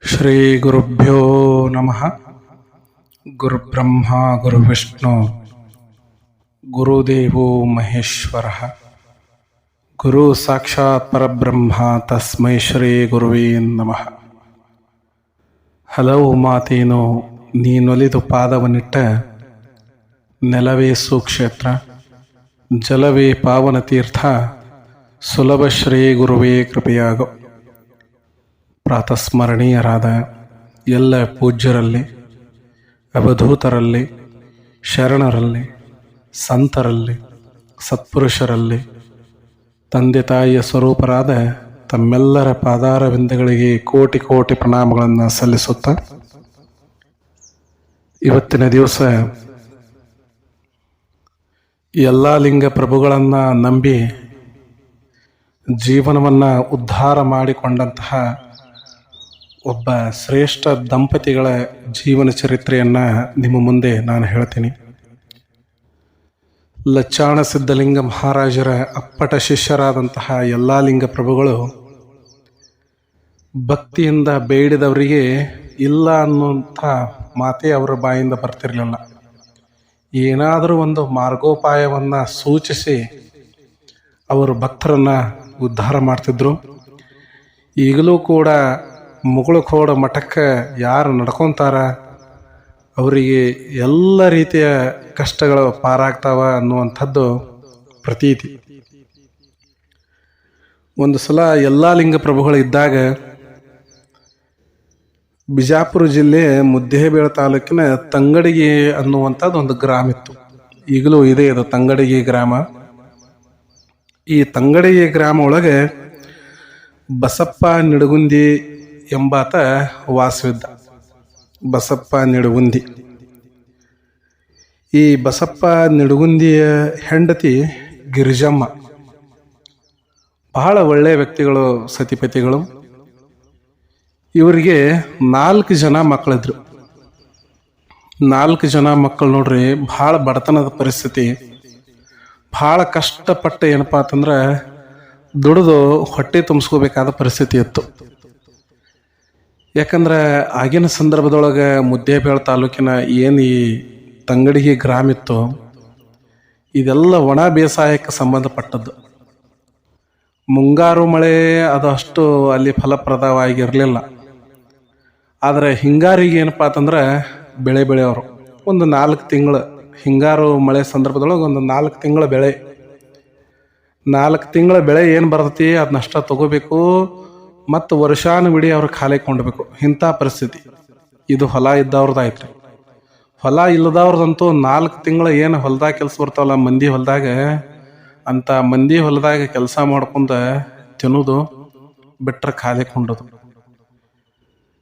ಶ್ರೀ ಗುರುಭ್ಯೋ ನಮಃ. ಗುರುಬ್ರಹ್ಮ ಗುರುವಿಷ್ಣು ಗುರುದೇವೋ ಮಹೇಶ್ವರ. ಗುರು ಸಾಕ್ಷಾತ್ ಪರಬ್ರಹ್ಮ ತಸ್ಮೈ ಶ್ರೀ ಗುರುವೇ ನಮಃ. ಹಲವು ಮಾತೇನು ನೀನೊಲಿದು ಪಾದವನಿಟ್ಟ ನೆಲವೇ ಸುಕ್ಷೇತ್ರ, ಜಲವೇ ಪಾವನ ತೀರ್ಥ, ಸುಲಭ ಶ್ರೀ ಗುರುವೇ ಕೃಪೆಯಾಗೋ. ಪ್ರಾತಸ್ಮರಣೀಯರಾದ ಎಲ್ಲ ಪೂಜ್ಯರಲ್ಲಿ, ಅವಧೂತರಲ್ಲಿ, ಶರಣರಲ್ಲಿ, ಸಂತರಲ್ಲಿ, ಸತ್ಪುರುಷರಲ್ಲಿ, ತಂದೆ ತಾಯಿಯ ಸ್ವರೂಪರಾದ ತಮ್ಮೆಲ್ಲರ ಪಾದಾರವಿಂದಗಳಿಗೆ ಕೋಟಿ ಕೋಟಿ ಪ್ರಣಾಮಗಳನ್ನು ಸಲ್ಲಿಸುತ್ತಾ, ಇವತ್ತಿನ ದಿವಸ ಎಲ್ಲ ಲಿಂಗ ಪ್ರಭುಗಳನ್ನು ನಂಬಿ ಜೀವನವನ್ನು ಉದ್ಧಾರ ಮಾಡಿಕೊಂಡಂತಹ ಒಬ್ಬ ಶ್ರೇಷ್ಠ ದಂಪತಿಗಳ ಜೀವನ ಚರಿತ್ರೆಯನ್ನು ನಿಮ್ಮ ಮುಂದೆ ನಾನು ಹೇಳ್ತೀನಿ. ಲಚ್ಚಾಣ ಸಿದ್ಧಲಿಂಗ ಮಹಾರಾಜರ ಅಪ್ಪಟ ಶಿಷ್ಯರಾದಂತಹ ಎಲ್ಲ ಲಿಂಗ ಪ್ರಭುಗಳು ಭಕ್ತಿಯಿಂದ ಬೇಡಿದವರಿಗೆ ಇಲ್ಲ ಅನ್ನುವಂಥ ಮಾತೇ ಅವರ ಬಾಯಿಂದ ಬರ್ತಿರಲಿಲ್ಲ. ಏನಾದರೂ ಒಂದು ಮಾರ್ಗೋಪಾಯವನ್ನು ಸೂಚಿಸಿ ಅವರು ಭಕ್ತರನ್ನು ಉದ್ಧಾರ ಮಾಡ್ತಿದ್ರು. ಈಗಲೂ ಕೂಡ ಮುಗುಳುಕೋಡ ಮಠಕ್ಕೆ ಯಾರು ನಡ್ಕೊತಾರ ಅವರಿಗೆ ಎಲ್ಲ ರೀತಿಯ ಕಷ್ಟಗಳು ಪಾರಾಗ್ತಾವ ಅನ್ನುವಂಥದ್ದು ಪ್ರತೀತಿ. ಒಂದು ಸಲ ಎಲ್ಲ ಲಿಂಗ ಪ್ರಭುಗಳು ಇದ್ದಾಗ ಬಿಜಾಪುರ ಜಿಲ್ಲೆ ಮುದ್ದೇಬೇಳೆ ತಾಲೂಕಿನ ತಂಗಡಿಗೆ ಅನ್ನುವಂಥದ್ದು ಒಂದು ಗ್ರಾಮ ಇತ್ತು. ಈಗಲೂ ಇದೆ ಅದು ತಂಗಡಿಗೆ ಗ್ರಾಮ. ಈ ತಂಗಡಿಗೆ ಗ್ರಾಮ ಒಳಗೆ ಬಸಪ್ಪ ನಿಡಗುಂದಿ ಎಂಬಾತ ವಾಸವಿದ್ದ. ಬಸಪ್ಪ ನಿಡಗುಂದಿ. ಈ ಬಸಪ್ಪ ನಿಡಗುಂದಿಯ ಹೆಂಡತಿ ಗಿರಿಜಮ್ಮ. ಬಹಳ ಒಳ್ಳೆಯ ವ್ಯಕ್ತಿಗಳು, ಸತಿಪತಿಗಳು. ಇವರಿಗೆ 4 ಜನ ಮಕ್ಕಳಿದ್ರು. 4 ಜನ ಮಕ್ಕಳು ನೋಡ್ರಿ, ಭಾಳ ಬಡತನದ ಪರಿಸ್ಥಿತಿ. ಭಾಳ ಕಷ್ಟಪಟ್ಟು ಏನಪ್ಪ ಅಂತಂದ್ರೆ ದುಡಿದು ಹೊಟ್ಟೆ ತುಂಬಿಸ್ಕೋಬೇಕಾದ ಪರಿಸ್ಥಿತಿ ಇತ್ತು. ಯಾಕಂದ್ರೆ ಆಗಿನ ಸಂದರ್ಭದೊಳಗೆ ಮುದ್ದೇಬೇಳೆ ತಾಲೂಕಿನ ಏನು ಈ ತಂಗಡಿಗೆ ಗ್ರಾಮ ಇತ್ತು, ಇದೆಲ್ಲ ಒಣ ಬೇಸಾಯಕ್ಕೆ ಸಂಬಂಧಪಟ್ಟದ್ದು. ಮುಂಗಾರು ಮಳೆ ಅದು ಅಷ್ಟು ಅಲ್ಲಿ ಫಲಪ್ರದವಾಗಿರಲಿಲ್ಲ. ಆದರೆ ಹಿಂಗಾರಿಗೆ ಏನಪ್ಪ ಅಂತಂದ್ರೆ ಬೆಳೆ ಬೆಳೆಯೋರು ಒಂದು 4 ತಿಂಗಳು, ಹಿಂಗಾರು ಮಳೆ ಸಂದರ್ಭದೊಳಗೆ ಒಂದು 4 ತಿಂಗಳ ಬೆಳೆ. 4 ತಿಂಗಳ ಬೆಳೆ ಏನು ಬರ್ತೈತಿ ಅದನ್ನಷ್ಟ ತಗೋಬೇಕು ಮತ್ತು ವರ್ಷಾನುವಿಡಿ ಅವ್ರು ಖಾಲಿ ಕೊಂಡ್ಬೇಕು. ಇಂಥ ಪರಿಸ್ಥಿತಿ. ಇದು ಹೊಲ ಇದ್ದವ್ರದ್ದಾಯ್ತು. ಹೊಲ ಇಲ್ಲದವ್ರದಂತೂ 4 ತಿಂಗಳು ಏನು ಹೊಲದಾಗ ಕೆಲಸ ಬರ್ತಾವಲ್ಲ ಮಂದಿ ಹೊಲದಾಗ, ಅಂಥ ಮಂದಿ ಹೊಲದಾಗ ಕೆಲಸ ಮಾಡ್ಕೊಂಡು ತಿನ್ನೋದು ಬಿಟ್ರೆ ಖಾಲಿ ಕೊಂಡೋದು.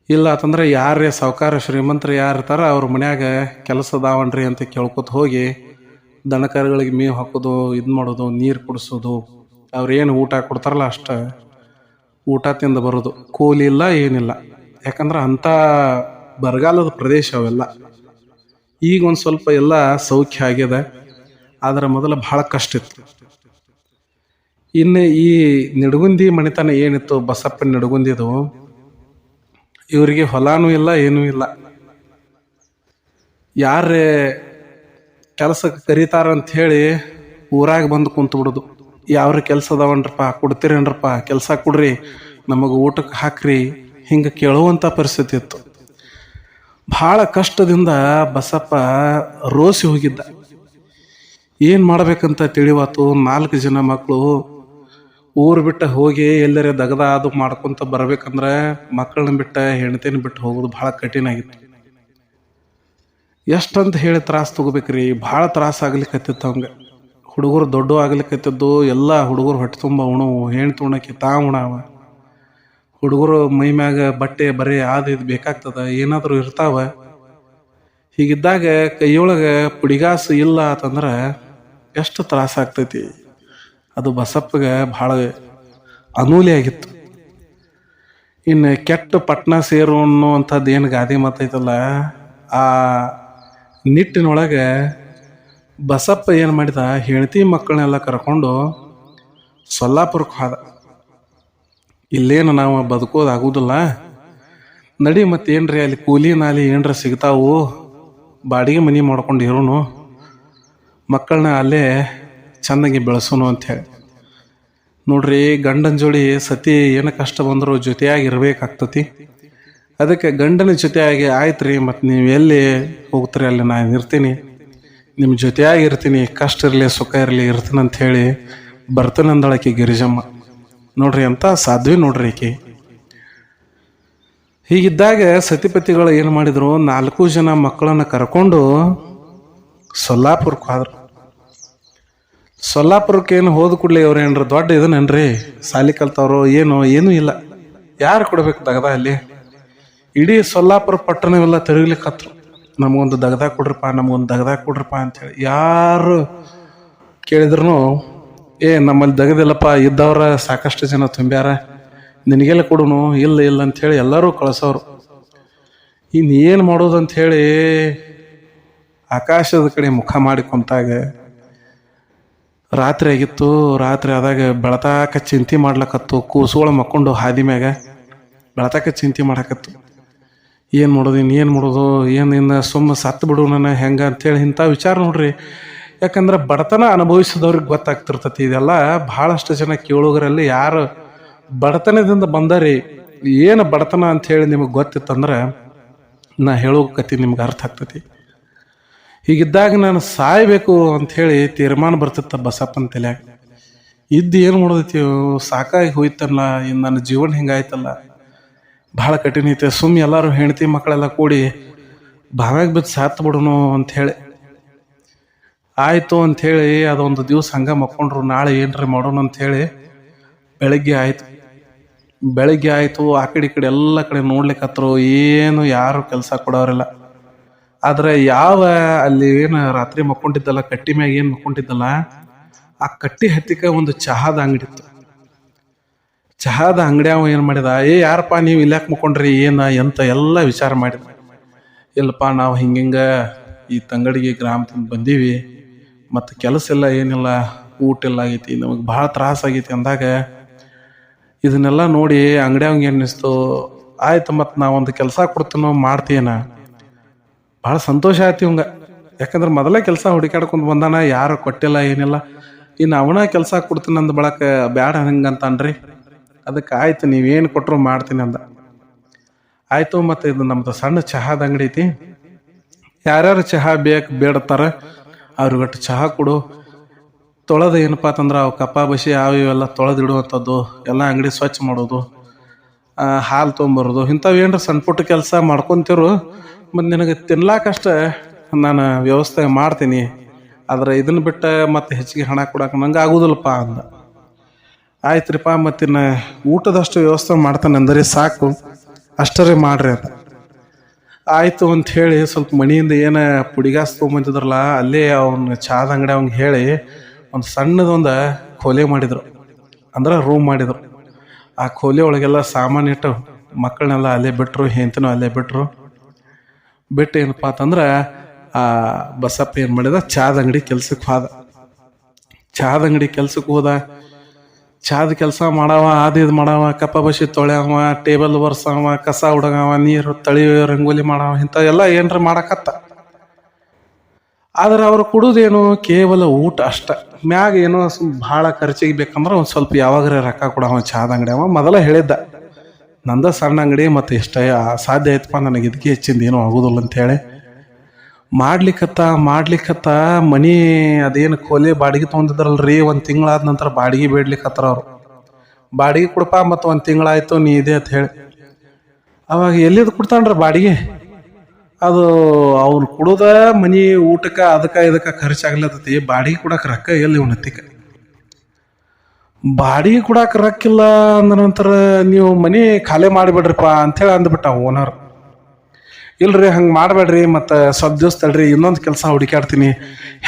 ಇಲ್ಲ ಅಂತಂದ್ರೆ ಯಾರೇ ಸಾವುಕಾರ ಶ್ರೀಮಂತರು ಯಾರು ಇರ್ತಾರ ಅವ್ರ ಮನ್ಯಾಗ ಕೆಲಸದಾವಣ್ರಿ ಅಂತ ಕೇಳ್ಕೊತ ಹೋಗಿ ದನಕರುಗಳಿಗೆ ಮೇವು ಹಾಕೋದು, ಇದು ಮಾಡೋದು, ನೀರು ಕುಡಿಸೋದು, ಅವ್ರೇನು ಊಟ ಕೊಡ್ತಾರಲ್ಲ ಅಷ್ಟ ಊಟ ತಿಂದು ಬರೋದು. ಕೂಲಿ ಇಲ್ಲ, ಏನಿಲ್ಲ. ಯಾಕಂದ್ರೆ ಅಂಥ ಬರಗಾಲದ ಪ್ರದೇಶ ಅವೆಲ್ಲ. ಈಗ ಒಂದು ಸ್ವಲ್ಪ ಎಲ್ಲ ಸೌಖ್ಯ ಆಗ್ಯದ, ಆದರೆ ಮೊದಲು ಭಾಳ ಕಷ್ಟ ಇತ್ತು. ಇನ್ನು ಈ ನಿಡಗುಂದಿ ಮಣಿತನ ಏನಿತ್ತು, ಬಸಪ್ಪನ ನಿಡಗುಂದಿದು, ಇವರಿಗೆ ಹೊಲಾನೂ ಇಲ್ಲ, ಏನೂ ಇಲ್ಲ. ಯಾರೇ ಕೆಲಸಕ್ಕೆ ಕರೀತಾರಂತ ಹೇಳಿ ಊರಾಗ ಬಂದು ಕುಂತು ಬಿಡೋದು. ಯಾವ್ರ ಕೆಲಸ ಅದಾವನ್ರಪ್ಪ, ಕೊಡ್ತೀರೇನ್ರಪ್ಪ, ಕೆಲಸ ಕೊಡ್ರಿ, ನಮಗೆ ಊಟಕ್ಕೆ ಹಾಕ್ರಿ, ಹಿಂಗೆ ಕೇಳುವಂಥ ಪರಿಸ್ಥಿತಿ ಇತ್ತು. ಭಾಳ ಕಷ್ಟದಿಂದ ಬಸಪ್ಪ ರೋಸಿ ಹೋಗಿದ್ದ. ಏನು ಮಾಡಬೇಕಂತ ತಿಳಿವಾತು. 4 ಜನ ಮಕ್ಕಳು ಊರು ಬಿಟ್ಟು ಹೋಗಿ ಎಲ್ಲರೇ ದಗದ ಅದು ಮಾಡ್ಕೊತ ಬರ್ಬೇಕಂದ್ರೆ ಮಕ್ಕಳನ್ನ ಬಿಟ್ಟು ಹೆಣ್ತಿನ ಬಿಟ್ಟು ಹೋಗೋದು ಭಾಳ ಕಠಿಣ ಆಗಿತ್ತು. ಎಷ್ಟಂತ ಹೇಳಿ ತ್ರಾಸ ತಗೋಬೇಕ್ರಿ. ಭಾಳ ತ್ರಾಸ ಆಗ್ಲಿಕ್ಕತ್ತಿತ್ತು ಅವಂಗೆ. ಹುಡುಗರು ದೊಡ್ಡ ಆಗ್ಲಿಕ್ಕತ್ತಿದ್ದು, ಎಲ್ಲ ಹುಡುಗರು ಹೊಟ್ಟೆ ತುಂಬ ಉಣವು, ಹೆಣ್ತು ಉಣಕ್ಕೆ ಉಣಾವ. ಹುಡುಗರು ಮೈ ಮ್ಯಾಗ ಬಟ್ಟೆ ಬರೀ ಅದು ಇದು ಬೇಕಾಗ್ತದ, ಏನಾದರೂ ಇರ್ತಾವ. ಹೀಗಿದ್ದಾಗ ಕೈಯೊಳಗೆ ಪುಡಿಗಾಸು ಇಲ್ಲ ಅಂತಂದ್ರೆ ಎಷ್ಟು ತ್ರಾಸ ಆಗ್ತೈತಿ. ಅದು ಬಸಪ್ಪಗೆ ಭಾಳ ಅನೂಲಿ ಆಗಿತ್ತು. ಇನ್ನು ಕೆಟ್ಟ ಪಟ್ನ ಸೇರು ಅನ್ನುವಂಥದ್ದು ಏನು ಗಾದೆ ಮಾತೈತಲ್ಲ, ಆ ನಿಟ್ಟಿನೊಳಗೆ ಬಸಪ್ಪ ಏನು ಮಾಡಿದ, ಹೆಂಡತಿ ಮಕ್ಕಳನ್ನೆಲ್ಲ ಕರ್ಕೊಂಡು ಸೊಲ್ಲಾಪುರಕ್ಕೆ ಹೋದ. ಇಲ್ಲೇನು ನಾವು ಬದುಕೋದಾಗುವುದಿಲ್ಲ, ನಡಿ ಮತ್ತೇನ್ರಿ ಅಲ್ಲಿ ಕೂಲಿ ನಾಲಿ ಏನರ ಸಿಗ್ತಾವು, ಬಾಡಿಗೆ ಮನೆ ಮಾಡ್ಕೊಂಡು ಇರೋನು, ಮಕ್ಕಳನ್ನ ಅಲ್ಲೇ ಚೆನ್ನಾಗಿ ಬೆಳೆಸೋನು ಅಂಥೇಳಿ. ನೋಡ್ರಿ, ಗಂಡನ ಜೋಡಿ ಸತಿ ಏನು ಕಷ್ಟ ಬಂದರೂ ಜೊತೆಯಾಗಿ ಇರಬೇಕಾಗ್ತತಿ. ಅದಕ್ಕೆ ಗಂಡನ ಜೊತೆಯಾಗಿ ಆಯ್ತು ರೀ, ಮತ್ತು ನೀವು ಎಲ್ಲಿ ಹೋಗ್ತೀರಿ ಅಲ್ಲಿ ನಾನು ಇರ್ತೀನಿ, ನಿಮ್ಮ ಜೊತೆಯಾಗಿ ಇರ್ತೀನಿ, ಕಷ್ಟ ಇರಲಿ ಸುಖ ಇರಲಿ ಇರ್ತೀನಿ ಅಂಥೇಳಿ ಬರ್ತಾನೆ ಅಂದಳಕಿ ಗಿರಿಜಮ್ಮ. ನೋಡ್ರಿ ಅಂತ ಸಾಧ್ವಿ ನೋಡ್ರಿ ಈಕಿ. ಹೀಗಿದ್ದಾಗ ಸತಿಪತಿಗಳು ಏನು ಮಾಡಿದ್ರು, 4 ಜನ ಮಕ್ಕಳನ್ನು ಕರ್ಕೊಂಡು ಸೊಲ್ಲಾಪುರಕ್ಕೆ ಹೋದ್ರು. ಸೊಲ್ಲಾಪುರಕ್ಕೆ ಏನು ಹೋದ ಕೂಡಲೇ ಅವ್ರು ಏನ್ರ ದೊಡ್ಡ ಇದನ್ನೇನ್ರಿ ಸಾಲಿ ಕಲ್ತವ್ರು ಏನೂ ಇಲ್ಲ. ಯಾರು ಕೊಡ್ಬೇಕು ದಗದ ಅಲ್ಲಿ? ಇಡೀ ಸೊಲ್ಲಾಪುರ ಪಟ್ಟಣವೆಲ್ಲ ತಿರುಗ್ಲಿಕ್ಕತ್ರು, ನಮಗೊಂದು ದಗದ ಕೊಡ್ರಪ್ಪ ಅಂತೇಳಿ. ಯಾರು ಕೇಳಿದ್ರು ನಮ್ಮಲ್ಲಿ ದಗದಿಲ್ಲಪ್ಪ, ಇದ್ದವ್ರ ಸಾಕಷ್ಟು ಜನ ತುಂಬ್ಯಾರ, ನಿನಗೆಲ್ಲ ಕೊಡುನು, ಇಲ್ಲ ಅಂಥೇಳಿ ಎಲ್ಲರೂ ಕಳಿಸೋರು. ಇನ್ನೇನು ಮಾಡೋದು ಅಂಥೇಳಿ ಆಕಾಶದ ಕಡೆ ಮುಖ ಮಾಡಿ ಕುಂತಾಗ ರಾತ್ರಿ ಆಗಿತ್ತು. ರಾತ್ರಿ ಆದಾಗ ಬೆಳತಾಕ ಚಿಂತೆ ಮಾಡ್ಲಕತ್ತು. ಕೂಸುಗಳು ಮಕ್ಕೊಂಡು ಹಾದಿ ಮ್ಯಾಗ ಬೆಳತಾಕ ಚಿಂತೆ ಮಾಡಕತ್ತು. ಏನು ಮಾಡೋದು ಇನ್ನು ಸುಮ್ಮ ಸತ್ತು ಬಿಡು ನನ್ನ ಹೆಂಗೆ ಅಂಥೇಳಿ ಇಂಥ ವಿಚಾರ ನೋಡ್ರಿ. ಯಾಕಂದ್ರೆ ಬಡತನ ಅನುಭವಿಸಿದವ್ರಿಗೆ ಗೊತ್ತಾಗ್ತಿರ್ತತಿ. ಇದೆಲ್ಲ ಭಾಳಷ್ಟು ಜನ ಕೇಳೋಗರಲ್ಲಿ ಯಾರು ಬಡತನದಿಂದ ಬಂದಾರಿ, ಏನು ಬಡತನ ಅಂಥೇಳಿ ನಿಮಗೆ ಗೊತ್ತಿತ್ತಂದ್ರೆ ನಾ ಹೇಳೋ ಕತಿ ನಿಮ್ಗೆ ಅರ್ಥ ಆಗ್ತತಿ. ಹೀಗಿದ್ದಾಗ ನಾನು ಸಾಯ್ಬೇಕು ಅಂಥೇಳಿ ತೀರ್ಮಾನ ಬರ್ತಿತ್ತ ಬಸಪ್ಪನ ತಲೆಯಾಗ. ಏನು ಮಾಡೋದೈತಿ, ಸಾಕಾಗಿ ಹೋಯ್ತಲ್ಲ, ಇನ್ನು ನನ್ನ ಜೀವನ ಹಿಂಗಾಯ್ತಲ್ಲ, ಭಾಳ ಕಠಿಣ ಐತೆ, ಸುಮ್ಮನೆ ಎಲ್ಲರೂ ಹೆಂಡತಿ ಮಕ್ಕಳೆಲ್ಲ ಕೂಡಿ ಬಾವ್ಯಾಗ ಬಿದ್ದು ಸಾತ್ ಬಿಡೋನು ಅಂಥೇಳಿ ಆಯಿತು ಅಂಥೇಳಿ ಅದೊಂದು ದಿವಸ ಹಂಗೆ ಮಕ್ಕೊಂಡ್ರು. ನಾಳೆ ಏನ್ರಿ ಮಾಡೋಣ ಅಂಥೇಳಿ ಬೆಳಗ್ಗೆ ಆಯಿತು. ಆ ಕಡೆ ಈ ಕಡೆ ಎಲ್ಲ ಕಡೆ ನೋಡ್ಲಿಕ್ಕತ್ರು, ಏನು ಯಾರು ಕೆಲಸ ಕೊಡೋರಿಲ್ಲ. ಆದರೆ ಅಲ್ಲಿ ಏನು ರಾತ್ರಿ ಮಕ್ಕೊಂಡಿದ್ದಲ್ಲ, ಕಟ್ಟಿ ಮ್ಯಾಗ ಏನು ಮಕ್ಕೊಂಡಿದ್ದಲ್ಲ, ಆ ಕಟ್ಟಿ ಹತ್ತಿಕ ಒಂದು ಚಹಾದ ಅಂಗಡಿ ಇತ್ತು. ಚಹಾದ ಅಂಗಡಿ ಅವ ಏನು ಮಾಡಿದ, ಯಾರಪ್ಪ ನೀವು ಇಲ್ಲಾಕೆ ಮಕ್ಕೊಂಡ್ರಿ, ಎಂತ ಎಲ್ಲ ವಿಚಾರ ಮಾಡಿದ. ಇಲ್ಲಪ್ಪ, ನಾವು ಹಿಂಗೆ ಈ ತಂಗಡಿಗೆ ಗ್ರಾಮದಿಂದ ಬಂದೀವಿ, ಮತ್ತು ಕೆಲಸ ಇಲ್ಲ, ಏನಿಲ್ಲ, ಊಟ ಎಲ್ಲ ಆಗೈತಿ, ನಮಗೆ ಭಾಳ ತ್ರಾಸ ಆಗೈತಿ ಅಂದಾಗ ಇದನ್ನೆಲ್ಲ ನೋಡಿ ಅಂಗಡಿ ಅವಂಗೆ ಅನ್ನಿಸ್ತು. ಆಯ್ತು, ಮತ್ತು ನಾವೊಂದು ಕೆಲಸ ಕೊಡ್ತೀನೋ ಮಾಡ್ತೀನ. ಭಾಳ ಸಂತೋಷ ಆಯ್ತು ಇವಂಗ. ಯಾಕಂದ್ರೆ ಮೊದಲೇ ಕೆಲಸ ಹುಡುಕಾಡ್ಕೊಂಡು ಬಂದಾನ, ಯಾರು ಕೊಟ್ಟಿಲ್ಲ, ಏನಿಲ್ಲ. ಇನ್ನು ಅವನ ಕೆಲಸ ಕೊಡ್ತೀನಿ ಅಂದ ಬಳಕ ಬ್ಯಾಡ ಹಂಗಂತನ್ರಿ. ಅದಕ್ಕೆ ಆಯ್ತು, ನೀವೇನು ಕೊಟ್ಟರು ಮಾಡ್ತೀನಿ ಅಂದ. ಆಯಿತು, ಮತ್ತು ಇದು ನಮ್ದು ಸಣ್ಣ ಚಹಾದ ಅಂಗಡಿ ಐತಿ, ಯಾರ್ಯಾರು ಚಹಾ ಬೇಡತ್ತಾರ ಅವ್ರಿಗಟ್ಟು ಚಹಾ ಕೊಡು. ತೊಳೆದು ಏನಪ್ಪ ಅಂತಂದ್ರೆ ಅವು ಕಪ್ಪ ಬಸಿ ಇವೆಲ್ಲ ತೊಳೆದಿಡುವಂಥದ್ದು, ಎಲ್ಲ ಅಂಗಡಿ ಸ್ವಚ್ಛ ಮಾಡೋದು, ಹಾಲು ತೊಗೊಂಬರೋದು, ಇಂಥವು ಏನರ ಸಣ್ಣ ಪುಟ್ಟ ಕೆಲಸ ಮಾಡ್ಕೊತಿರು. ಮತ್ತು ನಿನಗೆ ತಿನ್ಲಾಕಷ್ಟೇ ನಾನು ವ್ಯವಸ್ಥೆ ಮಾಡ್ತೀನಿ, ಆದರೆ ಇದನ್ನು ಬಿಟ್ಟು ಮತ್ತೆ ಹೆಚ್ಚಿಗೆ ಹಣ ಕೊಡಕ್ಕೆ ನಂಗೆ ಆಗೋದಿಲ್ಲಪ್ಪ ಅಂದ. ಆಯ್ತು ರೀಪ್ಪ, ಮತ್ತಿನ್ನು ಊಟದಷ್ಟು ವ್ಯವಸ್ಥೆ ಮಾಡ್ತಾನೆ ಅಂದರೆ ಸಾಕು, ಅಷ್ಟರೇ ಮಾಡ್ರಿ ಅಂತ. ಆಯಿತು ಅಂಥೇಳಿ ಸ್ವಲ್ಪ ಮನೆಯಿಂದ ಏನು ಪುಡಿಗಾಸ್ ತೊಗೊಂಬಂತಿದ್ರಲ್ಲ, ಅಲ್ಲೇ ಅವ್ನ ಚಹಾದ ಅಂಗಡಿ ಅವ್ನಿಗೆ ಹೇಳಿ ಒಂದು ಸಣ್ಣದೊಂದು ಕೋಲೆ ಮಾಡಿದರು, ಅಂದ್ರೆ ರೂಮ್ ಮಾಡಿದರು. ಆ ಕೋಲೆ ಒಳಗೆಲ್ಲ ಸಾಮಾನು ಇಟ್ಟು ಮಕ್ಕಳನ್ನೆಲ್ಲ ಅಲ್ಲೇ ಬಿಟ್ಟರು, ಹೆಂಡತಿನೂ ಅಲ್ಲೇ ಬಿಟ್ಟರು. ಬಿಟ್ಟು ಏನಪ್ಪ ಅಂತಂದ್ರೆ ಆ ಬಸಪ್ಪ ಏನು ಮಾಡಿದ, ಚಹಾದ ಅಂಗಡಿ ಕೆಲ್ಸಕ್ಕೆ ಹೋದ. ಚಹಾದ ಅಂಗಡಿ ಕೆಲ್ಸಕ್ಕೆ ಹೋದ. ಚಹಾದ ಕೆಲಸ ಮಾಡವ, ಇದು ಮಾಡವ, ಕಪ್ಪ ಬಸಿ ತೊಳೆಯವ, ಟೇಬಲ್ ಒರ್ಸವ, ಕಸ ಹುಡುಗವ, ನೀರು ತಳಿಯೋ, ರಂಗೋಲಿ ಮಾಡವ, ಇಂಥವೆಲ್ಲ ಏನರ ಮಾಡಕತ್ತ. ಆದ್ರೆ ಅವ್ರು ಕೊಡೋದೇನು ಕೇವಲ ಊಟ ಅಷ್ಟ. ಮ್ಯಾಗ ಏನೋ ಭಾಳ ಖರ್ಚಿಗೆ ಬೇಕಂದ್ರೆ ಒಂದು ಸ್ವಲ್ಪ ಯಾವಾಗ್ರೆ ರೊಕ್ಕ ಕೊಡವ ಚಹಾದ ಅಂಗಡಿ. ಅವ ಮೊದಲ ಹೇಳಿದ್ದ, ನಂದ ಸಣ್ಣ ಅಂಗಡಿ, ಮತ್ತು ಇಷ್ಟ ಸಾಧ್ಯ ಆಯ್ತಪ್ಪ, ನನಗೆ ಇದಕ್ಕೆ ಹೆಚ್ಚಿಂದ ಏನೂ ಆಗೋದಿಲ್ಲ ಅಂಥೇಳಿ ಮಾಡ್ಲಿಕ್ಕತ್ತ ಮನಿ ಅದೇನು ಕೋಲೆ ಬಾಡಿಗೆ ತೊಗೊಂಡಿದ್ರಲ್ರಿ, ಒಂದು ತಿಂಗಳಾದ ನಂತರ ಬಾಡಿಗೆ ಬೇಡ್ಲಿಕ್ಕತ್ತಾರ ಅವರು. ಬಾಡಿಗೆ ಕೊಡಪ್ಪ, ಮತ್ತು 1 ತಿಂಗಳಾಯ್ತು ನೀ ಇದೆ ಅಂತ ಹೇಳಿ. ಅವಾಗ ಎಲ್ಲಿದ್ದು ಕೊಡ್ತಾನ್ರಿ ಬಾಡಿಗೆ? ಅದು ಅವ್ರು ಕೊಡೋದ ಮನಿ ಊಟಕ್ಕೆ ಅದಕ್ಕೆ ಇದಕ್ಕೆ ಖರ್ಚಾಗ್ಲತ್ತತಿ, ಬಾಡಿಗೆ ಕೊಡಕ್ಕೆ ರೊಕ್ಕ ಎಲ್ಲಿ ಉನ್ನತಿಕ? ಬಾಡಿಗೆ ಕೊಡಕ್ಕೆ ರೊಕ್ಕಿಲ್ಲ ಅಂದ ನಂತರ ನೀವು ಮನಿ ಖಾಲಿ ಮಾಡಿಬಿಡ್ರಿಪ್ಪ ಅಂಥೇಳಿ ಅಂದ್ಬಿಟ್ಟ ಓನರ್. ಇಲ್ರಿ, ಹಂಗೆ ಮಾಡಬೇಡ್ರಿ, ಮತ್ತು ಸ್ವಲ್ಪ ದಿವಸ ತಡ್ರಿ, ಇನ್ನೊಂದು ಕೆಲಸ ಹುಡುಕಾಡ್ತೀನಿ,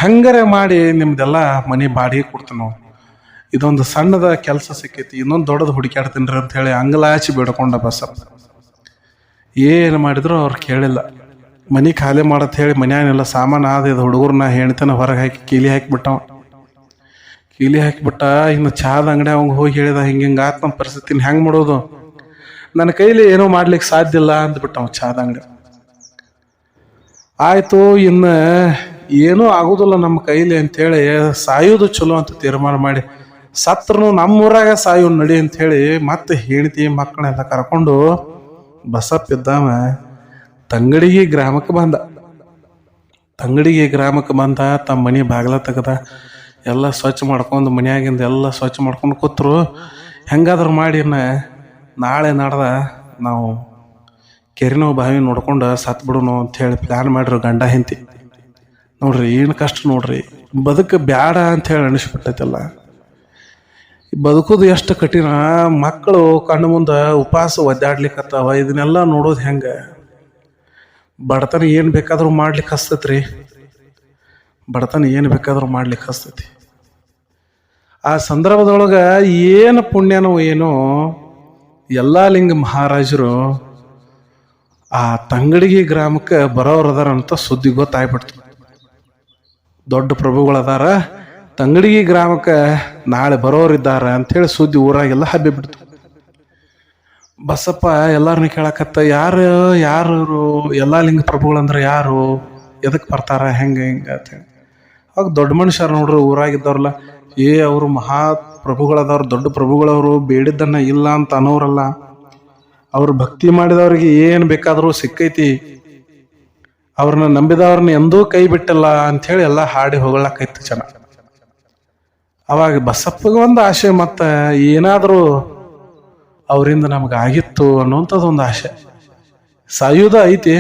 ಹೆಂಗಾರೆ ಮಾಡಿ ನಿಮ್ದೆಲ್ಲ ಮನೆ ಬಾಡಿಗೆ ಕೊಡ್ತೀನಿ. ಇದೊಂದು ಸಣ್ಣದ ಕೆಲಸ ಸಿಕ್ಕೈತಿ, ಇನ್ನೊಂದು ದೊಡ್ಡದು ಹುಡುಕಾಡ್ತೀನಿ ರೀ ಅಂಥೇಳಿ ಅಂಗಲಾಚಿ ಬೇಡ್ಕೊಂಡ ಬಸಪ್ಪ. ಏನು ಮಾಡಿದ್ರು ಅವ್ರು ಕೇಳಿಲ್ಲ. ಮನೆ ಖಾಲಿ ಮಾಡತ್ ಹೇಳಿ ಮನ್ಯಾನೆಲ್ಲ ಸಾಮಾನು ಇದು ಹುಡುಗರನ್ನ ಹೆಣ್ತನ ಹೊರಗೆ ಹಾಕಿ ಕೀಲಿ ಹಾಕಿಬಿಟ್ಟ. ಇನ್ನು ಚಹಾದ ಅಂಗಡಿ ಅವಂಗೆ ಹೋಗಿ ಹೇಳಿದ, ಹಿಂಗೆ ಆತ್ ನಮ್ಮ ಪರಿಸ್ಥಿತಿನ ಹೆಂಗೆ ಮಾಡೋದು? ನನ್ನ ಕೈಲಿ ಏನೋ ಮಾಡ್ಲಿಕ್ಕೆ ಸಾಧ್ಯ ಇಲ್ಲ ಅಂದ್ಬಿಟ್ಟು ಅವ ಚಾದ ಅಂಗಡಿ. ಆಯ್ತು, ಇನ್ನು ಏನೂ ಆಗೋದಿಲ್ಲ ನಮ್ಮ ಕೈಲಿ ಅಂತೇಳಿ ಸಾಯೋದು ಚಲೋ ಅಂತ ತೀರ್ಮಾನ ಮಾಡಿ ಸತ್ರನು ನಮ್ಮೂರಾಗ ಸಾಯೋ ನಡಿ ಅಂಥೇಳಿ ಮತ್ತೆ ಹೆಂಡತಿ ಮಕ್ಕಳನ್ನೆಲ್ಲ ಕರ್ಕೊಂಡು ಬಸಪ್ಪ ಇದ್ದಾವ ತಂಗಡಿಗೆ ಗ್ರಾಮಕ್ಕೆ ಬಂದ. ತಂಗಡಿಗೆ ಗ್ರಾಮಕ್ಕೆ ಬಂದ, ತಮ್ಮ ಮನೆ ಬಾಗಿಲ ತೆಗೆದ ಎಲ್ಲ ಸ್ವಚ್ಛ ಮಾಡ್ಕೊಂಡು ಮನ್ಯಾಗಿಂದ ಎಲ್ಲ ಸ್ವಚ್ಛ ಮಾಡ್ಕೊಂಡು ಕೂತ್ರು. ಹೆಂಗಾದ್ರೂ ಮಾಡಿ ನಾಳೆ ನಾಡ್ದ ನಾವು ಕೆರೆನೋ ಬಾವಿ ನೋಡ್ಕೊಂಡು ಸತ್ತು ಬಿಡೋನು ಅಂಥೇಳಿ ಪ್ಲ್ಯಾನ್ ಮಾಡಿರು ಗಂಡ ಹೆಂಡತಿ. ನೋಡ್ರಿ ಏನು ಕಷ್ಟ ನೋಡ್ರಿ, ಬದುಕು ಬ್ಯಾಡ ಅಂಥೇಳಿ ಅನಿಸ್ಬಿಟ್ಟೈತಲ್ಲ. ಬದುಕೋದು ಎಷ್ಟು ಕಠಿಣ. ಮಕ್ಕಳು ಕಣ್ಣು ಮುಂದೆ ಉಪವಾಸ ಒದ್ದಾಡ್ಲಿಕ್ಕತ್ತಾವ. ಇದನ್ನೆಲ್ಲ ನೋಡೋದು ಹೆಂಗೆ? ಬಡತನ ಏನು ಬೇಕಾದ್ರೂ ಮಾಡ್ಲಿಕ್ಕೆ ಹಸ್ತೈತ್ರಿ. ಬಡತನ ಏನು ಬೇಕಾದ್ರೂ ಮಾಡ್ಲಿಕ್ಕೆ ಹಸ್ತೈತಿ. ಆ ಸಂದರ್ಭದೊಳಗೆ ಏನು ಪುಣ್ಯನೋ ಏನೋ ಯಲ್ಲಾಲಿಂಗ ಮಹಾರಾಜರು ಆ ತಂಗಡಿಗೆ ಗ್ರಾಮಕ್ಕೆ ಬರೋರದಾರ ಅಂತ ಸುದ್ದಿ ಗೊತ್ತಾಗ್ಬಿಡ್ತು. ದೊಡ್ಡ ಪ್ರಭುಗಳದಾರ, ತಂಗಡಿಗೆ ಗ್ರಾಮಕ್ಕೆ ನಾಳೆ ಬರೋರಿದ್ದಾರ ಅಂಥೇಳಿ ಸುದ್ದಿ ಊರಾಗೆಲ್ಲ ಹಬ್ಬಿಬಿಡ್ತು. ಬಸಪ್ಪ ಎಲ್ಲಾರನ್ನ ಕೇಳಕತ್ತ, ಯಾರು ಯಲ್ಲಾಲಿಂಗ ಪ್ರಭುಗಳಂದ್ರೆ ಯಾರು, ಎದಕ್ಕೆ ಬರ್ತಾರ, ಹೆಂಗೆ ಅಂತೇಳಿ. ಅವಾಗ ದೊಡ್ಡ ಮನುಷ್ಯರು ನೋಡ್ರಿ ಊರಾಗಿದ್ದವ್ರಲ್ಲ, ಅವರು ಮಹಾ ಪ್ರಭುಗಳದವ್ರು, ದೊಡ್ಡ ಪ್ರಭುಗಳವರು, ಬೇಡಿದ್ದನ್ನ ಇಲ್ಲ ಅಂತ ಅನ್ನೋರಲ್ಲ. ಅವ್ರು ಭಕ್ತಿ ಮಾಡಿದವ್ರಿಗೆ ಏನು ಬೇಕಾದರೂ ಸಿಕ್ಕೈತಿ, ಅವ್ರನ್ನ ನಂಬಿದವ್ರನ್ನ ಎಂದೂ ಕೈ ಬಿಟ್ಟಲ್ಲ ಅಂಥೇಳಿ ಎಲ್ಲ ಹಾಡಿ ಹೋಗ್ಲಕ್ಕೈತಿ ಜನ. ಅವಾಗ ಬಸಪ್ಪಗೆ ಒಂದು ಆಸೆ, ಮತ್ತು ಏನಾದರೂ ಅವರಿಂದ ನಮ್ಗೆ ಆಗಿತ್ತು ಅನ್ನೋಂಥದ್ದು ಒಂದು ಆಸೆ. ಸಾಯುವುದ ಐತಿ,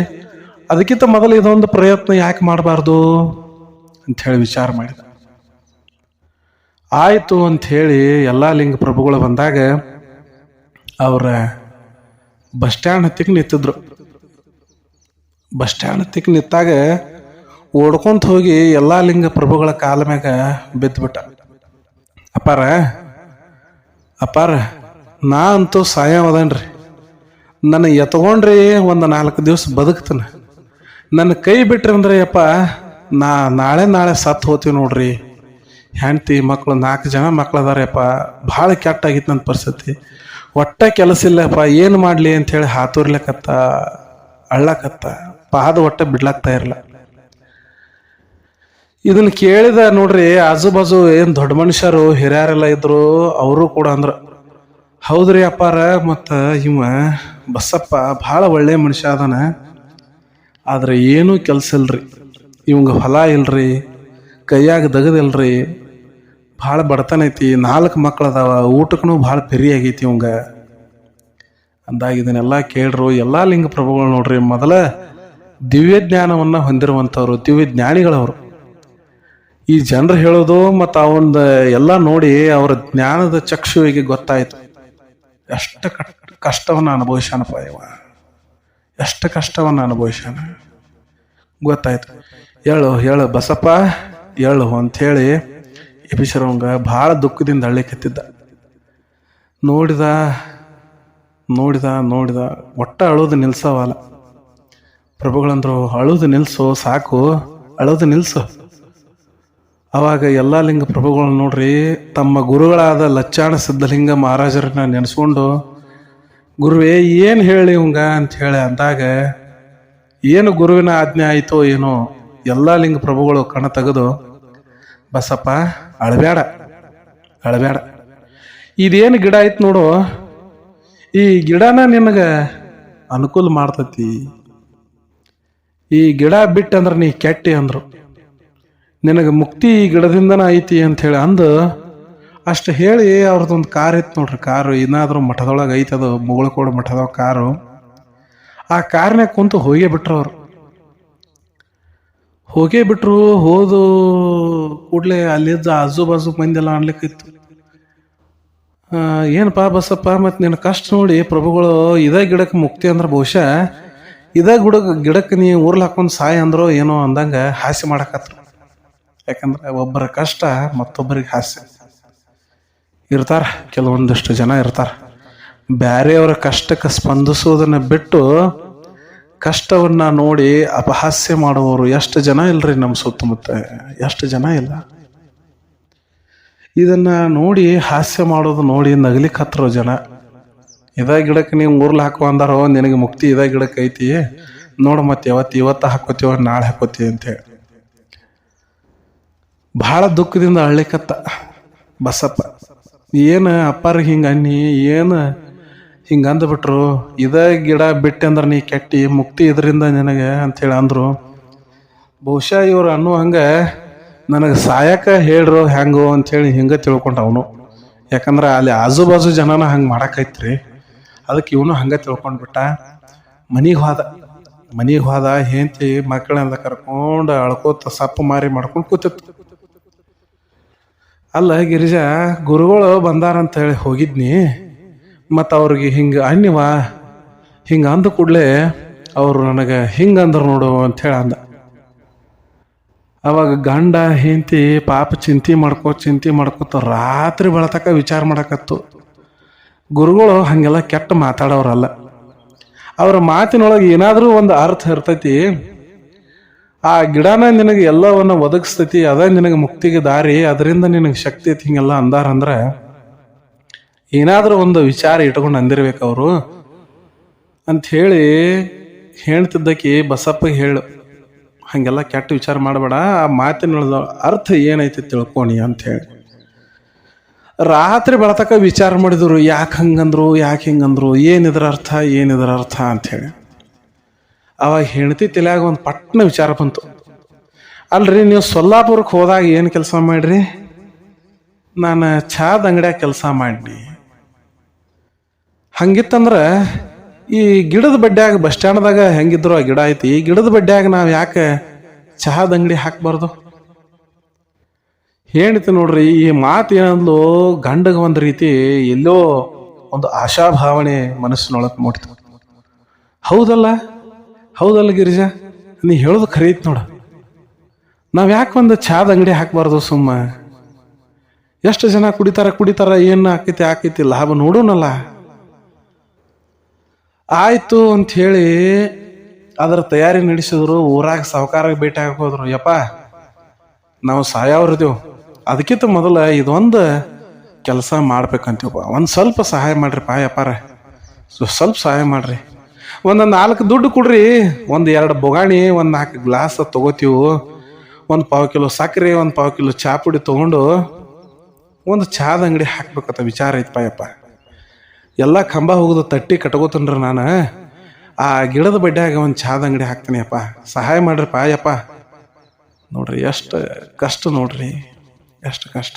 ಅದಕ್ಕಿಂತ ಮೊದಲು ಇದೊಂದು ಪ್ರಯತ್ನ ಯಾಕೆ ಮಾಡಬಾರ್ದು ಅಂಥೇಳಿ ವಿಚಾರ ಮಾಡಿದ. ಆಯಿತು ಅಂಥೇಳಿ ಯಲ್ಲಾಲಿಂಗ ಪ್ರಭುಗಳು ಬಂದಾಗ ಅವರ ಬಸ್ ಸ್ಟ್ಯಾಂಡ್ ಹತ್ತಿಗೆ ನಿಂತಿದ್ರು. ಬಸ್ ಸ್ಟ್ಯಾಂಡ್ ಹತ್ತಿಗೆ ನಿಂತಾಗ ಓಡ್ಕೊಂತ ಹೋಗಿ ಯಲ್ಲಾಲಿಂಗ ಪ್ರಭುಗಳ ಕಾಲ ಮ್ಯಾಗ ಬಿದ್ದುಬಿಟ್ಟ. ಅಪ್ಪಾರ ನಾ ಅಂತೂ ಸಾಯವದನ್ರಿ, ನನ್ನ ಎತ್ಕೊಂಡ್ರಿ ಒಂದು 4 ದಿವಸ ಬದುಕ್ತಾನೆ. ನನ್ನ ಕೈ ಬಿಟ್ರಿ ಅಂದ್ರೆ ಯಪ್ಪ ನಾಳೆ ಸತ್ತು ಹೋಗ್ತೀವಿ ನೋಡ್ರಿ. ಹೆಂಡ್ತಿ ಮಕ್ಕಳು 4 ಜನ ಮಕ್ಳದಾರಪ್ಪ. ಭಾಳ ಕೆಟ್ಟಾಗಿತ್ತು ನನ್ನ ಪರಿಸ್ಥಿತಿ. ಒಟ್ಟ ಕೆಲಸ ಇಲ್ಲಪ್ಪ, ಏನು ಮಾಡಲಿ ಅಂಥೇಳಿ ಹಾತುರ್ಲಕತ್ತ, ಅಳ್ಳಕತ್ತ, ಪಾದ ಒಟ್ಟ ಬಿಡ್ಲಾಗ್ತಾ ಇರಲ್ಲ. ಇದನ್ನ ಕೇಳಿದ ನೋಡ್ರಿ ಆಜು ಬಾಜು ಏನು ದೊಡ್ಡ ಮನುಷ್ಯರು ಹಿರಿಯರೆಲ್ಲ ಇದ್ರು. ಅವರು ಕೂಡ ಅಂದ್ರು, ಹೌದ್ರಿ ಅಪ್ಪಾರ, ಮತ್ತು ಇವ ಬಸಪ್ಪ ಭಾಳ ಒಳ್ಳೆ ಮನುಷ್ಯ ಅದಾನ, ಆದ್ರೆ ಏನೂ ಕೆಲಸ ಇಲ್ರಿ, ಇವಂಗ ಹೊಲ ಇಲ್ರಿ, ಕೈಯಾಗ ದಗದಿಲ್ರಿ, ಭಾಳ ಬಡತನ ಐತಿ, 4 ಮಕ್ಳು ಅದಾವ, ಊಟಕ್ಕೂ ಭಾಳ ಪೆರಿ ಆಗೈತಿ ಇವಂಗ ಅಂದಾಗ ಇದನ್ನೆಲ್ಲ ಕೇಳ್ರು. ಯಲ್ಲಾಲಿಂಗ ಪ್ರಭುಗಳು ನೋಡ್ರಿ ಮೊದಲ ದಿವ್ಯ ಜ್ಞಾನವನ್ನ ಹೊಂದಿರುವಂಥವ್ರು, ದಿವ್ಯ ಜ್ಞಾನಿಗಳವರು. ಈ ಜನರು ಹೇಳೋದು ಮತ್ತು ಅವನ ಎಲ್ಲ ನೋಡಿ ಅವರ ಜ್ಞಾನದ ಚಕ್ಷುವಿಗೆ ಗೊತ್ತಾಯ್ತು, ಎಷ್ಟು ಕಷ್ಟವನ್ನು ಅನುಭವಿಸ್ಯಾನಪ್ಪ ಇವ, ಎಷ್ಟು ಕಷ್ಟವನ್ನು ಅನುಭವಿಸ್ಯಾನ ಗೊತ್ತಾಯ್ತು. ಹೇಳು ಬಸಪ್ಪ ಹೇಳು ಅಂಥೇಳಿ ಎಬಿಸರವಂಗ ಭಾಳ ದುಃಖದಿಂದ ಅಳ್ಳಿಕತ್ತಿದ್ದ. ನೋಡಿದ ಒಟ್ಟ ಅಳೋದು ನಿಲ್ಸವಲ್ಲ. ಪ್ರಭುಗಳಂದ್ರು, ಅಳೋದು ನಿಲ್ಸು, ಸಾಕು, ಅಳೋದು ನಿಲ್ಸು. ಅವಾಗ ಯಲ್ಲಾಲಿಂಗ ಪ್ರಭುಗಳು ನೋಡ್ರಿ ತಮ್ಮ ಗುರುಗಳಾದ ಲಚ್ಚಾಣ ಸಿದ್ಧಲಿಂಗ ಮಹಾರಾಜರನ್ನ ನೆನೆಸ್ಕೊಂಡು, ಗುರುವೇ ಏನು ಹೇಳಿ ಇವಂಗ ಅಂಥೇಳಿ ಅಂದಾಗ, ಏನು ಗುರುವಿನ ಆಜ್ಞೆ ಆಯಿತೋ ಏನೋ, ಯಲ್ಲಾಲಿಂಗ ಪ್ರಭುಗಳು ಕಣ ತೆಗೆದು, ಬಸಪ್ಪ ಅಳಬೇಡ, ಇದೇನು ಗಿಡ ಆಯ್ತು ನೋಡು, ಈ ಗಿಡನ ನಿನಗೆ ಅನುಕೂಲ ಮಾಡ್ತತಿ, ಈ ಗಿಡ ಬಿಟ್ಟಂದ್ರೆ ನೀ ಕೆಟ್ಟಿ ಅಂದರು, ನಿನಗೆ ಮುಕ್ತಿ ಈ ಗಿಡದಿಂದನ ಐತಿ ಅಂಥೇಳಿ ಅಂದು ಅಷ್ಟು ಹೇಳಿ ಅವ್ರದ್ದೊಂದು ಕಾರ್ ಇತ್ತು ನೋಡ್ರಿ. ಕಾರು ಏನಾದರೂ ಮಠದೊಳಗೆ ಐತದು, ಮುಗುಳಕೋಡು ಮಠದೊಳಗೆ ಕಾರು. ಆ ಕಾರ್ನಾಗ ಕುಂತು ಹೋಗೇ ಬಿಟ್ರು. ಹೋದು ಕೂಡಲೇ ಅಲ್ಲಿದ್ದ ಆಜು ಬಾಜು ಮಂದೆಲ್ಲ ಅನ್ಲಿಕ್ಕಿತ್ತು, ಏನಪ್ಪಾ ಬಸಪ್ಪ, ಮತ್ತು ನಿನ್ನ ಕಷ್ಟ ನೋಡಿ ಪ್ರಭುಗಳು ಇದೇ ಗಿಡಕ್ಕೆ ಮುಕ್ತಿ ಅಂದ್ರೆ ಬಹುಶಃ ಇದೇ ಗಿಡಕ್ಕೆ ನೀ ಊರ್ಲ್ ಹಾಕೊಂಡು ಸಾಯ ಅಂದ್ರೋ ಏನೋ ಅಂದಂಗೆ ಹಾಸ್ಯ ಮಾಡಕತ್ರು. ಯಾಕಂದ್ರೆ ಒಬ್ಬರ ಕಷ್ಟ ಮತ್ತೊಬ್ಬರಿಗೆ ಹಾಸ್ಯ. ಇರ್ತಾರ ಕೆಲವೊಂದಿಷ್ಟು ಜನ ಇರ್ತಾರ, ಬೇರೆಯವರ ಕಷ್ಟಕ್ಕೆ ಸ್ಪಂದಿಸೋದನ್ನ ಬಿಟ್ಟು ಕಷ್ಟವನ್ನ ನೋಡಿ ಅಪಹಾಸ್ಯ ಮಾಡುವವರು ಎಷ್ಟು ಜನ ಇಲ್ರಿ ನಮ್ಮ ಸುತ್ತಮುತ್ತ, ಎಷ್ಟು ಜನ ಇಲ್ಲ. ಇದನ್ನ ನೋಡಿ ಹಾಸ್ಯ ಮಾಡೋದು ನೋಡಿ ನಗಲಿಕ್ಕೆ ಹತ್ತಿರೋ ಜನ ಇದ ಗಿಡಕ್ಕೆ ನೀವು ಮೂರ್ಲು ಹಾಕೋ ಅಂದಾರೋ, ನಿನಗೆ ಮುಕ್ತಿ ಇದ ಗಿಡಕ್ಕೆ ಐತಿ, ನೋಡು ಮತ್ತೆ ಇವತ್ತು ಹಾಕೋತೀವ ನಾಳೆ ಹಾಕೋತೀವಿ ಅಂತೇಳಿ ಭಾಳ ದುಃಖದಿಂದ ಅಳ್ಳಿಕತ್ತ ಬಸಪ್ಪ. ಏನು ಅಪ್ಪಾರಿಗೆ ಹಿಂಗೆ ಅನ್ನಿ, ಏನು ಹಿಂಗೆ ಅಂದ್ಬಿಟ್ರು, ಇದ ಗಿಡ ಬಿಟ್ಟೆ ಅಂದ್ರೆ ನೀ ಕೆಟ್ಟಿ, ಮುಕ್ತಿ ಇದರಿಂದ ನಿನಗೆ ಅಂಥೇಳಿ ಅಂದರು. ಬಹುಶಃ ಇವ್ರು ಅನ್ನೋ ಹಂಗೆ ನನಗೆ ಸಾಯಕ ಹೇಳ್ರು ಹೆಂಗೋ ಅಂಥೇಳಿ ಹಿಂಗೆ ತಿಳ್ಕೊಂಡ ಅವನು. ಯಾಕಂದ್ರೆ ಅಲ್ಲಿ ಆಜು ಬಾಜು ಜನನ ಹಂಗೆ ಮಾಡಾಕೈತ್ರಿ. ಅದಕ್ಕೆ ಇವನು ಹಂಗೆ ತಿಳ್ಕೊಂಡ್ಬಿಟ್ಟ. ಮನೆಗೆ ಹೋದ ಹೆಂಡತಿ ಮಕ್ಕಳೆಲ್ಲ ಕರ್ಕೊಂಡು ಅಳ್ಕೋತ ಸಪ್ಪು ಮಾರಿ ಮಾಡ್ಕೊಂಡು ಕೂತಿತ್ತು. ಅಲ್ಲ ಗಿರಿಜಾ, ಗುರುಗಳು ಬಂದಾರಂತ ಹೇಳಿ ಹೋಗಿದ್ನಿ, ಮತ್ತು ಅವ್ರಿಗೆ ಹಿಂಗೆ ಅನ್ನಿವ ಹಿಂಗೆ ಅಂದ ಕೂಡಲೇ ಅವರು ನನಗೆ ಹಿಂಗೆ ಅಂದ್ರು ನೋಡು ಅಂಥೇಳಿ ಅಂದ. ಅವಾಗ ಗಂಡ ಹೆಂಡತಿ ಪಾಪ ಚಿಂತೆ ಮಾಡ್ಕೋತ ರಾತ್ರಿ ಬೆಳತಕ್ಕ ವಿಚಾರ ಮಾಡಕತ್ತು. ಗುರುಗಳು ಹಾಗೆಲ್ಲ ಕೆಟ್ಟ ಮಾತಾಡೋರಲ್ಲ. ಅವರ ಮಾತಿನೊಳಗೆ ಏನಾದರೂ ಒಂದು ಅರ್ಥ ಇರ್ತೈತಿ. ಆ ಗಿಡನ ನಿನಗೆ ಎಲ್ಲವನ್ನ ಒದಗಿಸ್ತೈತಿ, ಅದ ನಿನಗೆ ಮುಕ್ತಿಗೆ ದಾರಿ, ಅದರಿಂದ ನಿನಗೆ ಶಕ್ತಿ ಐತಿ ಹಿಂಗೆಲ್ಲ ಅಂದಾರಂದ್ರೆ ಏನಾದರೂ ಒಂದು ವಿಚಾರ ಇಟ್ಕೊಂಡು ಅಂದಿರ್ಬೇಕು ಅವರು ಅಂಥೇಳಿ ಹೇಳ್ತಿದ್ದಕ್ಕೆ ಬಸಪ್ಪಗೆ ಹೇಳು, ಹಾಗೆಲ್ಲ ಕೆಟ್ಟ ವಿಚಾರ ಮಾಡಬೇಡ, ಆ ಮಾತಿನ ಅರ್ಥ ಏನೈತಿ ತಿಳ್ಕೊನಿ ಅಂಥೇಳಿ. ರಾತ್ರಿ ಬೆಳತಕ್ಕ ವಿಚಾರ ಮಾಡಿದ್ರು, ಯಾಕೆ ಹಂಗಂದ್ರು, ಯಾಕೆ ಹಿಂಗಂದ್ರು, ಏನಿದ್ರ ಅರ್ಥ ಅಂಥೇಳಿ. ಅವಾಗ ಹೆಂಡತಿ ತಲೆಯಾಗ ಒಂದು ಪಟ್ನ ವಿಚಾರ ಬಂತು. ಅಲ್ರಿ, ನೀವು ಸೊಲ್ಲಾಪುರಕ್ಕೆ ಹೋದಾಗ ಏನು ಕೆಲಸ ಮಾಡ್ರಿ? ನಾನು ಚಾದ ಅಂಗಡಿಯಾಗ ಕೆಲಸ ಮಾಡಿ. ಹಂಗಿತ್ತಂದ್ರೆ ಈ ಗಿಡದ ಬಡ್ಡ್ಯಾಗ ಬಸ್ ಸ್ಟ್ಯಾಂಡ್ದಾಗ ಹೆಂಗಿದ್ರು ಆ ಗಿಡ ಐತಿ, ಈ ಗಿಡದ ಬಡ್ಡ್ಯಾಗ ನಾವು ಯಾಕೆ ಚಹಾದ ಅಂಗಡಿ ಹಾಕಬಾರ್ದು? ಹೇಳ್ತಿ ನೋಡ್ರಿ, ಈ ಮಾತು ಏನಂದ್ಲು ಗಂಡಗ ಒಂದು ರೀತಿ ಎಲ್ಲೋ ಒಂದು ಆಶಾಭಾವನೆ ಮನಸ್ಸಿನೊಳಗೆ ಮೂಡ್ತು. ಹೌದಲ್ಲ ಗಿರಿಜಾ, ನೀ ಹೇಳೋದು ಖರೀ ಐತಿ ನೋಡ. ನಾವು ಯಾಕೆ ಒಂದು ಚಹಾದ ಅಂಗಡಿ ಹಾಕಬಾರ್ದು? ಸುಮ್ಮ ಎಷ್ಟು ಜನ ಕುಡಿತಾರ, ಏನು ಆಕೈತಿ ಲಾಭ ನೋಡೋಣಲ್ಲ. ಆಯ್ತು ಅಂತ ಹೇಳಿ ಅದರ ತಯಾರಿ ನಡೆಸಿದ್ರು. ಊರಾಗ ಸಾವುಕಾರಾಗ ಭೇಟಿ ಹೋದ್ರು. ಯಪ್ಪ, ನಾವು ಸಾಯವ್ರದೇವು, ಅದಕ್ಕಿಂತ ಮೊದಲ ಇದೊಂದು ಕೆಲಸ ಮಾಡ್ಬೇಕಂತೀವಪ್ಪ, ಒಂದು ಸ್ವಲ್ಪ ಸಹಾಯ ಮಾಡ್ರಿಪ್ಪ ಯಪ್ಪಾರ, ಸ್ವಲ್ಪ ಸಹಾಯ ಮಾಡ್ರಿ, ಒಂದು 4 ದುಡ್ಡು ಕೊಡ್ರಿ, ಒಂದು 2 ಬೊಗಾಣಿ, ಒಂದು 4 ಗ್ಲಾಸ್ ತಗೋತೀವು, ಒಂದು 1/4 ಕಿಲೋ ಸಕ್ಕರೆ, ಒಂದು 1/4 ಕಿಲೋ ಚಹಾ ಪುಡಿ ತೊಗೊಂಡು ಒಂದು ಚಹಾದ ಅಂಗಡಿ ಹಾಕ್ಬೇಕಂತ ವಿಚಾರ ಐತಪ್ಪ ಯಪ್ಪ. ಎಲ್ಲ ಕಂಬ ಹೋಗೋದು ತಟ್ಟಿ ಕಟ್ಕೋತನ್ರಿ ನಾನು, ಆ ಗಿಡದ ಬಡ್ಡ್ಯಾಗ ಒಂದು ಚಹಾದ ಅಂಗಡಿ ಹಾಕ್ತೀನಿ ಅಪ್ಪ, ಸಹಾಯ ಮಾಡ್ರಿಪ್ಪ ಯಪ್ಪ. ನೋಡ್ರಿ ಎಷ್ಟು ಕಷ್ಟ, ನೋಡ್ರಿ ಎಷ್ಟು ಕಷ್ಟ.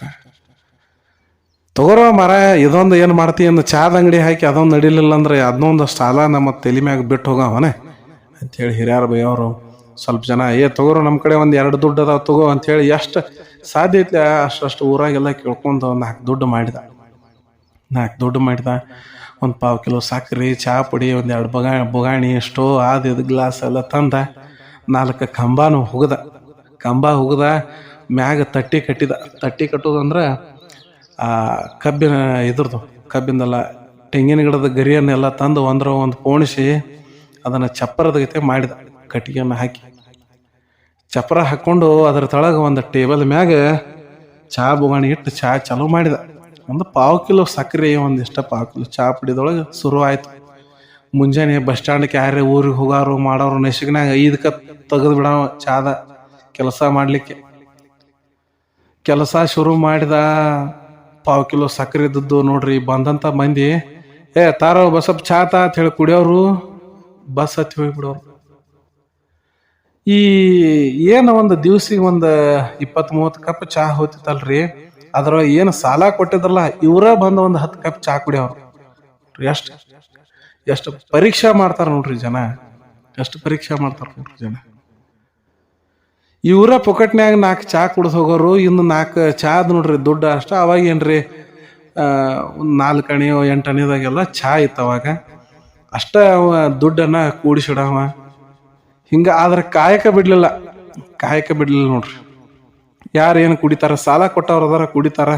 ತಗೋರೋ ಮರ, ಇದೊಂದು ಏನು ಮಾಡ್ತೀವಿ ಅಂದು ಚಹಾದ ಅಂಗಡಿ ಹಾಕಿ ಅದೊಂದು ನಡಿಲಿಲ್ಲ ಅಂದ್ರೆ ಅದನ್ನೊಂದು ಸಾಲ ನಮ್ಮ ತಲೆ ಮ್ಯಾಗ ಬಿಟ್ಟು ಹೋಗವನೆ ಅಂಥೇಳಿ ಹಿರಿಯರು ಬೈಯವರು. ಸ್ವಲ್ಪ ಜನ ತಗೋರು ನಮ್ಮ ಕಡೆ ಒಂದು 2 ದುಡ್ಡು ಅದಾವ ತಗೋ ಅಂಥೇಳಿ ಎಷ್ಟು ಸಾಧ್ಯ ಐತಿ ಅಷ್ಟು ಊರಾಗೆಲ್ಲ ಕೇಳ್ಕೊಂಡು 4 ದುಡ್ಡು ಮಾಡಿದ. 4 ದುಡ್ಡು ಮಾಡಿದ. ಒಂದು 1/4 ಕಿಲೋ ಸಕ್ಕರೆ, ಚಹಾ ಪುಡಿ, ಒಂದು 2 ಬೊಗಾಣಿ, ಸ್ಟೋ ಇದು ಗ್ಲಾಸ್ ಎಲ್ಲ ತಂದ. 4 ಕಂಬನೂ ಹುಗದ ಮ್ಯಾಗ ತಟ್ಟಿ ಕಟ್ಟಿದ. ತಟ್ಟಿ ಕಟ್ಟೋದಂದ್ರೆ ಆ ಕಬ್ಬಿಂದಲ್ಲ, ತೆಂಗಿನ ಗಿಡದ ಗರಿಯನ್ನೆಲ್ಲ ತಂದು ಒಂದು ಪೋಣಿಸಿ ಅದನ್ನು ಚಪ್ಪರದ ಗತೆ ಮಾಡಿದ. ಕಟ್ಟಿಗೆಯನ್ನು ಹಾಕಿ ಚಪ್ಪರ ಹಾಕ್ಕೊಂಡು ಅದರ ತಳಗ ಒಂದು ಟೇಬಲ್ ಮ್ಯಾಗ ಚಹಾ ಬೊಗಾಣಿ ಇಟ್ಟು ಚಹಾ ಚಾಲೂ ಮಾಡಿದ. ಒಂದು 1/4 ಕಿಲೋ ಸಕ್ಕರೆ, ಒಂದಿಷ್ಟ 1/4 ಕಿಲೋ ಚಹಾ ಪುಡಿದೊಳಗೆ ಶುರು ಆಯ್ತು. ಮುಂಜಾನೆ ಬಸ್ ಸ್ಟ್ಯಾಂಡ್ಗೆ ಯಾರೇ ಊರಿಗೆ ಹೋಗಾರು ಮಾಡೋರು ನೆಸಿಗ್ನಾಗ 5ಕ್ಕೆ ತೆಗೆದು ಬಿಡೋ ಚಹಾದ ಕೆಲಸ ಮಾಡಲಿಕ್ಕೆ. ಕೆಲಸ ಶುರು ಮಾಡಿದ. 1/4 ಕಿಲೋ ಸಕ್ಕರೆ ಇದ್ದದ್ದು ನೋಡ್ರಿ. ಬಂದಂಥ ಮಂದಿ ತಾರೋ ಬಸಪ್ಪ ಚಹಾ ಅಂತ ಹೇಳಿ ಕುಡಿಯೋರು ಬಸ್ ಹತ್ತಿ ಹೋಗಿಬಿಡೋರು. ಈ ಏನು ಒಂದು ದಿವ್ಸಿಗೆ ಒಂದು 20-30 ಕಪ್ ಚಹಾ ಹೋಗ್ತಿತ್ತಲ್ರಿ, ಅದ್ರ ಏನು ಸಾಲ ಕೊಟ್ಟಿದ್ರಲ್ಲ ಇವರ ಬಂದ ಒಂದು 10 ಕಪ್ ಚಹಾ ಕುಡಿಯೋರು. ಎಷ್ಟು ಪರೀಕ್ಷೆ ಮಾಡ್ತಾರ ನೋಡ್ರಿ ಜನ, ಇವರ ಪೊಕೆಟ್ನ್ಯಾಗ 4 ಚಹಾ ಕುಡ್ದು ಹೋಗೋರು. ಇನ್ನು 4 ಚಹಾದ ನೋಡ್ರಿ ದುಡ್ಡು ಅಷ್ಟ. ಅವಾಗ ಏನ್ರಿ ಒಂದು 4 ಅಣಿ 8 ಅಣಿದಾಗೆಲ್ಲ ಚಹಾ ಇತ್ತು ಅವಾಗ. ಅಷ್ಟ ದುಡ್ಡನ್ನ ಕೂಡಿಸಿಡವ ಹಿಂಗ. ಆದ್ರೆ ಕಾಯಕ ಬಿಡ್ಲಿಲ್ಲ ನೋಡ್ರಿ. ಯಾರು ಏನು ಕುಡಿತಾರ, ಸಾಲ ಕೊಟ್ಟವ್ರು ಅದಾರ ಕುಡಿತಾರ.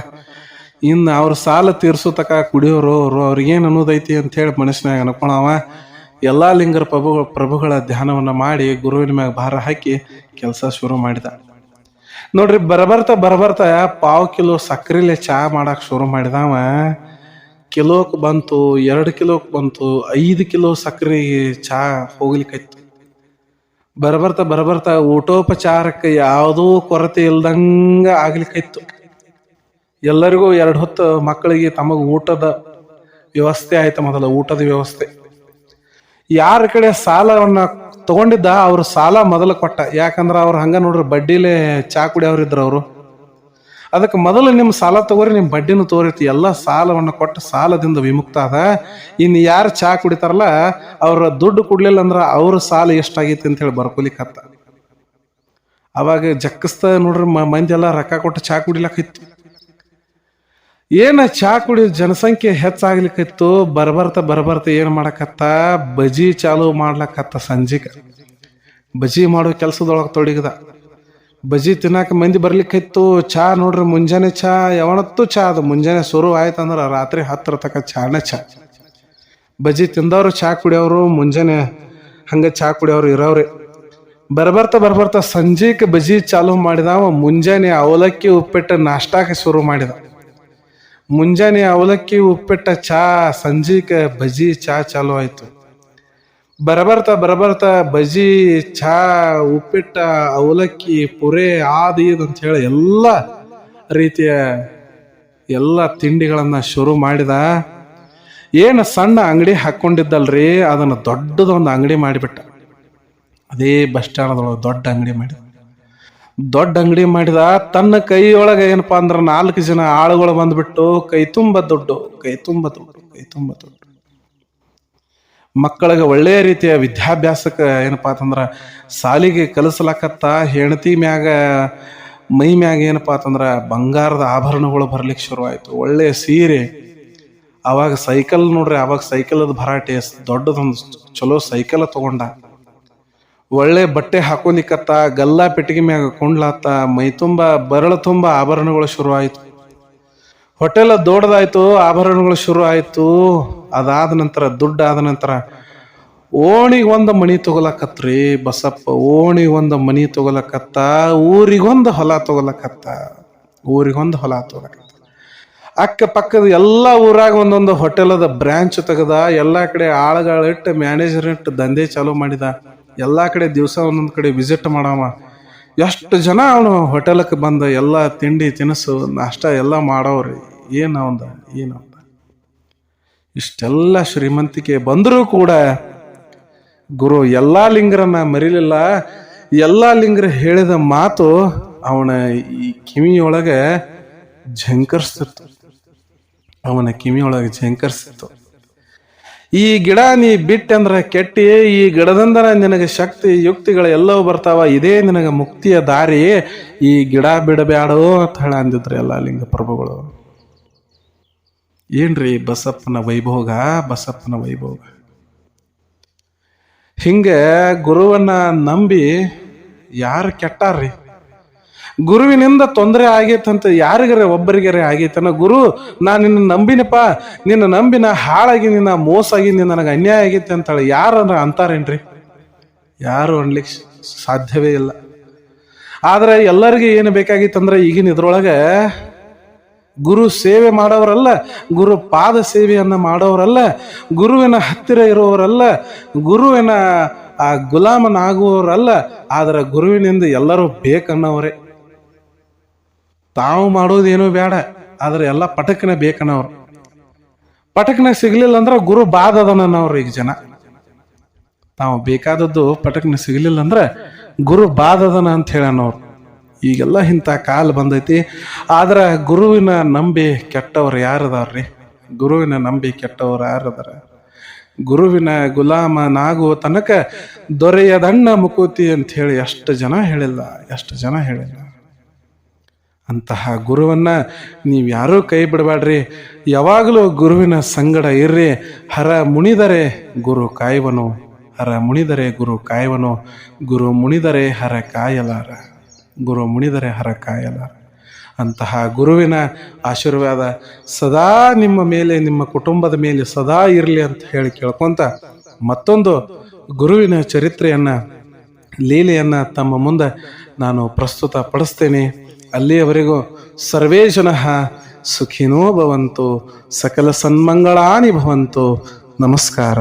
ಇನ್ನು ಅವ್ರ ಸಾಲ ತೀರ್ಸೋ ತಕ ಕುಡಿಯೋರು ಅವ್ರಿಗೇನು ಅನ್ನೋದೈತಿ ಅಂತ ಹೇಳಿ ಮನಸ್ಸಿನಾಗ ಅನ್ಕೊಳವ. ಎಲ್ಲಾ ಲಿಂಗರ ಪ್ರಭುಗಳ ಧ್ಯಾನವನ್ನ ಮಾಡಿ ಗುರುವಿನ ಮ್ಯಾಗ ಭಾರ ಹಾಕಿ ಕೆಲಸ ಶುರು ಮಾಡಿದ. ನೋಡ್ರಿ, ಬರಬರ್ತಾ 1/4 ಕಿಲೋ ಸಕ್ಕರೆಲೆ ಚಹಾ ಮಾಡಕ್ ಶುರು ಮಾಡಿದವ. ಕಿಲೋಕ್ಕೆ ಬಂತು, 2 ಕಿಲೋಕ್ಕೆ ಬಂತು, 5 ಕಿಲೋ ಸಕ್ಕರೆ ಚಹಾ ಹೋಗ್ಲಿಕ್ಕಾಯ್ತು. ಬರಬರ್ತಾ ಊಟೋಪಚಾರಕ್ಕೆ ಯಾವುದೂ ಕೊರತೆ ಇಲ್ದಂಗ ಆಗ್ಲಿಕ್ಕಾಯ್ತು. ಎಲ್ಲರಿಗೂ 2 ಹೊತ್ತು ಮಕ್ಕಳಿಗೆ ತಮಗೆ ಊಟದ ವ್ಯವಸ್ಥೆ ಆಯ್ತು. ಮೊದಲ ಊಟದ ವ್ಯವಸ್ಥೆ. ಯಾರ ಕಡೆ ಸಾಲವನ್ನ ತಗೊಂಡಿದ್ದ ಅವ್ರು ಸಾಲ ಮೊದಲು ಕೊಟ್ಟ. ಯಾಕಂದ್ರೆ ಅವ್ರು ಹಂಗ ನೋಡ್ರಿ ಬಡ್ಡಿಲೇ ಚಾ ಕುಡಿಯವ್ರು ಇದ್ರು ಅವರು. ಅದಕ್ಕೆ ಮೊದಲು ನಿಮ್ಮ ಸಾಲ ತಗೋರಿ, ನಿಮ್ಮ ಬಡ್ಡಿನೂ ತೋರಿತಿ. ಎಲ್ಲ ಸಾಲವನ್ನು ಕೊಟ್ಟು ಸಾಲದಿಂದ ವಿಮುಕ್ತ ಅದ. ಇನ್ನು ಯಾರು ಚಾ ಕುಡಿತಾರಲ್ಲ ಅವ್ರ ದುಡ್ಡು ಕೊಡ್ಲಿಲ್ಲ ಅಂದ್ರೆ ಅವ್ರ ಸಾಲ ಎಷ್ಟಾಗೈತಿ ಅಂತ ಹೇಳಿ ಬರ್ಕೊಲಿಕ್ಕತ್ತ. ಅವಾಗ ಜಕ್ಕಸ್ತ ನೋಡ್ರಿ ಮಂದಿ ಎಲ್ಲ ರೊಕ್ಕ ಕೊಟ್ಟು ಚಾ ಕುಡಿಲಕ್ಕಿತ್ತು. ಚಾ ಕುಡಿದ ಜನಸಂಖ್ಯೆ ಹೆಚ್ಚಾಗ್ಲಿಕ್ಕಿತ್ತು. ಬರಬರ್ತ ಏನ್ ಮಾಡಕತ್ತ, ಬಜಿ ಚಾಲು ಮಾಡ್ಲಕತ್ತ. ಸಂಜಿಕ ಬಜಿ ಮಾಡೋ ಕೆಲ್ಸದೊಳಗೆ ತೊಡಗಿದ. ಬಜಿ ತಿನ್ನಾಕ ಮಂದಿ ಬರ್ಲಿಕ್ಕಿತ್ತು. ಚಾ ನೋಡ್ರಿ ಮುಂಜಾನೆ ಚಾ ಯಾವತ್ತೂ ಚಾ ಅದು. ಮುಂಜಾನೆ ಶುರು ಆಯ್ತಂದ್ರ ರಾತ್ರಿ 10 ತನಕ ಚಾನೇ ಚಾ. ಬಜಿ ತಿಂದವ್ರು ಚಾ ಕುಡಿಯೋರು, ಮುಂಜಾನೆ ಹಂಗ ಚಾ ಕುಡಿಯೋರು ಇರೋವ್ರಿ. ಬರಬರ್ತ ಸಂಜೆಗೆ ಬಜಿ ಚಾಲು ಮಾಡಿದವ. ಮುಂಜಾನೆ ಅವಲಕ್ಕಿ ಉಪ್ಪಿಟ್ಟು ನಾಷ್ಟಾಕ ಶುರು ಮಾಡಿದ. ಮುಂಜಾನೆ ಅವಲಕ್ಕಿ ಉಪ್ಪಿಟ್ಟ ಚಾ, ಸಂಜೆಗೆ ಬಜಿ ಚಾ ಚಾಲು ಆಯ್ತು. ಬರಬರ್ತಾ ಬಜಿ ಚಾ ಉಪ್ಪಿಟ್ಟ ಅವಲಕ್ಕಿ ಪುರೆ ಆದೀದ್ ಅಂತ ಹೇಳಿ ಎಲ್ಲ ರೀತಿಯ ಎಲ್ಲ ತಿಂಡಿಗಳನ್ನ ಶುರು ಮಾಡಿದ. ಸಣ್ಣ ಅಂಗಡಿ ಹಾಕೊಂಡಿದ್ದಲ್ರಿ, ಅದನ್ನ ದೊಡ್ಡದೊಂದು ಅಂಗಡಿ ಮಾಡಿಬಿಟ್ಟ. ಅದೇ ಬಸ್ ಸ್ಟ್ಯಾಂಡ್ದೊಳಗೆ ದೊಡ್ಡ ಅಂಗಡಿ ಮಾಡಿದ. ತನ್ನ ಕೈಯೊಳಗೆ ಏನಪ್ಪಾ ಅಂದ್ರೆ 4 ಜನ ಆಳುಗಳು ಬಂದ್ಬಿಟ್ಟು ಕೈ ತುಂಬ ದುಡ್ಡು. ಮಕ್ಕಳಿಗೆ ಒಳ್ಳೆಯ ರೀತಿಯ ವಿದ್ಯಾಭ್ಯಾಸಕ್ಕೆ ಏನಪ್ಪಾ ಅಂತಂದ್ರ ಸಾಲಿಗೆ ಕಲಿಸ್ಲಕತ್ತ. ಹೆಂಡತಿ ಮ್ಯಾಗ ಮೈ ಮ್ಯಾಗ ಏನಪ್ಪಾ ಅಂತಂದ್ರ ಬಂಗಾರದ ಆಭರಣಗಳು ಬರ್ಲಿಕ್ಕೆ ಶುರು ಆಯ್ತು. ಒಳ್ಳೆಯ ಸೀರೆ. ಅವಾಗ ಸೈಕಲ್ ನೋಡ್ರಿ, ಅವಾಗ ಸೈಕಲದ ಭರಾಟೆ. ದೊಡ್ಡದೊಂದು ಚಲೋ ಸೈಕಲ್ ತಗೊಂಡ. ಒಳ್ಳೆ ಬಟ್ಟೆ ಹಾಕೊಲಿಕ್ಕತ್ತ. ಗಲ್ಲ ಪೆಟ್ಟಿಗೆ ಮ್ಯಾಗ ಕೊಂಡ್ಲಾತ. ಮೈ ತುಂಬ ಬರಳು ತುಂಬ ಆಭರಣಗಳು ಶುರು ಆಯ್ತು. ಹೋಟೆಲ್ ದೊಡ್ಡದಾಯ್ತು, ಆಭರಣಗಳು ಶುರು ಆಯ್ತು. ಅದಾದ ನಂತರ ದುಡ್ಡಾದ ನಂತರ ಓಣಿಗೊಂದು ಮನಿ ತಗೊಲಕತ್ರಿ ಬಸಪ್ಪ. ಓಣಿಗೊಂದು ಮನಿ ತಗೊಲಕತ್ತ. ಊರಿಗೊಂದು ಹೊಲ ತಗೊಲಕತ್ತ. ಅಕ್ಕ ಪಕ್ಕದ ಎಲ್ಲ ಊರಾಗ ಒಂದೊಂದು ಹೋಟೆಲದ ಬ್ರಾಂಚ್ ತೆಗದ. ಎಲ್ಲ ಕಡೆ ಆಳುಗಳಿಟ್ಟು ಮ್ಯಾನೇಜರ್ ಇಟ್ಟು ದಂಧೆ ಚಾಲೂ ಮಾಡಿದ. ಎಲ್ಲ ಕಡೆ ದಿವಸ ಒಂದೊಂದು ಕಡೆ ವಿಸಿಟ್ ಮಾಡವ. ಎಷ್ಟು ಜನ ಅವನು ಹೋಟೆಲಕ್ಕೆ ಬಂದ ಎಲ್ಲ ತಿಂಡಿ ತಿನಿಸು ನಾಷ್ಟ ಎಲ್ಲ ಮಾಡವ್ರಿ. ಏನವಂದ ಇಷ್ಟೆಲ್ಲ ಶ್ರೀಮಂತಿಕೆ ಬಂದರೂ ಕೂಡ ಗುರು ಎಲ್ಲಾ ಲಿಂಗರನ್ನ ಮರಿಲಿಲ್ಲ. ಎಲ್ಲಾ ಲಿಂಗರು ಹೇಳಿದ ಮಾತು ಅವನ ಈ ಕಿವಿಯೊಳಗೆ ಝಂಕರಿಸ್ತಿತ್ತು. ಈ ಗಿಡ ನೀ ಬಿಟ್ಟಂದ್ರೆ ಕೆಟ್ಟಿ, ಈ ಗಿಡದಿಂದ ನಿನಗೆ ಶಕ್ತಿ ಯುಕ್ತಿಗಳು ಎಲ್ಲವೂ ಬರ್ತಾವ. ಇದೇ ನಿನಗೆ ಮುಕ್ತಿಯ ದಾರಿ. ಈ ಗಿಡ ಬಿಡಬ್ಯಾಡೋ ಅಂತ ಹೇಳ ಅಂದಿದ್ರು ಎಲ್ಲ ಲಿಂಗ ಪ್ರಭುಗಳು. ಏನ್ರಿ ಬಸಪ್ಪನ ವೈಭೋಗ. ಹಿಂಗೆ ಗುರುವನ್ನ ನಂಬಿ ಯಾರು ಕೆಟ್ಟಾರ್ರಿ. ಗುರುವಿನಿಂದ ತೊಂದರೆ ಆಗೈತಂತ ಯಾರಿಗಾರ ಒಬ್ಬರಿಗಾರ ಆಗೈತನ. ಗುರು ನಾ ನಿನ್ನ ನಂಬಿನಪ್ಪ, ನಿನ್ನ ನಂಬಿನ ಹಾಳಾಗಿ ನಿನ್ನ ಮೋಸಾಗಿ ನನಗೆ ಅನ್ಯಾಯ ಆಗೈತೆ ಅಂತೇಳಿ ಯಾರು ಅಂತಾರೇನ್ರಿ? ಯಾರು ಅನ್ಲಿಕ್ಕೆ ಸಾಧ್ಯವೇ ಇಲ್ಲ. ಆದ್ರೆ ಎಲ್ಲರಿಗೂ ಏನು ಬೇಕಾಗಿತ್ತಂದ್ರೆ ಈಗಿನ ಇದ್ರೊಳಗೆ ಗುರು ಸೇವೆ ಮಾಡೋರಲ್ಲ, ಗುರು ಪಾದ ಸೇವೆಯನ್ನ ಮಾಡೋರಲ್ಲ, ಗುರುವಿನ ಹತ್ತಿರ ಇರುವವರಲ್ಲ, ಗುರುವಿನ ಆ ಗುಲಾಮನಾಗುವವರಲ್ಲ. ಆದ್ರೆ ಗುರುವಿನಿಂದ ಎಲ್ಲರೂ ಬೇಕನ್ನೋರೇ. ತಾವು ಮಾಡೋದೇನೂ ಬೇಡ, ಆದ್ರೆ ಎಲ್ಲ ಪಟಕನ ಬೇಕನ್ನೋರು. ಪಟಕನ ಸಿಗ್ಲಿಲ್ಲ ಅಂದ್ರೆ ಗುರು ಬಾದದನವ್ರು. ಈಗ ಜನ ತಾವು ಬೇಕಾದದ್ದು ಪಟಕನ ಸಿಗ್ಲಿಲ್ಲ ಅಂದ್ರೆ ಗುರು ಬಾದದನ ಅಂತ ಹೇಳನವ್ರು. ಈಗೆಲ್ಲ ಇಂಥ ಕಾಲ ಬಂದೈತಿ. ಆದ್ರ ಗುರುವಿನ ನಂಬಿ ಕೆಟ್ಟವ್ರು ಯಾರದಾರ್ರಿ? ಗುರುವಿನ ಗುಲಾಮನಾಗುವ ತನಕ ದೊರೆಯದಣ್ಣ ಮುಕುತಿ ಅಂತ ಹೇಳಿ ಎಷ್ಟು ಜನ ಹೇಳಿಲ್ಲ. ಅಂತಹ ಗುರುವನ್ನ ನೀವು ಯಾರೂ ಕೈ ಬಿಡಬೇಡ್ರಿ. ಯಾವಾಗಲೂ ಗುರುವಿನ ಸಂಗಡ ಇರ್ರಿ. ಹರ ಮುಣಿದರೆ ಗುರು ಕಾಯುವನು, ಗುರು ಮುಣಿದರೆ ಹರ ಕಾಯಲಾರ. ಅಂತಹ ಗುರುವಿನ ಆಶೀರ್ವಾದ ಸದಾ ನಿಮ್ಮ ಮೇಲೆ, ನಿಮ್ಮ ಕುಟುಂಬದ ಮೇಲೆ ಸದಾ ಇರಲಿ ಅಂತ ಹೇಳಿ ಕೇಳ್ಕೊಂತ ಮತ್ತೊಂದು ಗುರುವಿನ ಚರಿತ್ರೆಯನ್ನ, ಲೀಲೆಯನ್ನ ತಮ್ಮ ಮುಂದೆ ನಾನು ಪ್ರಸ್ತುತ ಪಡಿಸ್ತೇನೆ. ಅಲ್ಲಿಯವರೆಗೂ ಸರ್ವೇ ಜನಃ ಸುಖಿನೋ ಭವಂತು, ಸಕಲ ಸನ್ಮಂಗಳಾನಿ ಭವಂತು. ನಮಸ್ಕಾರ.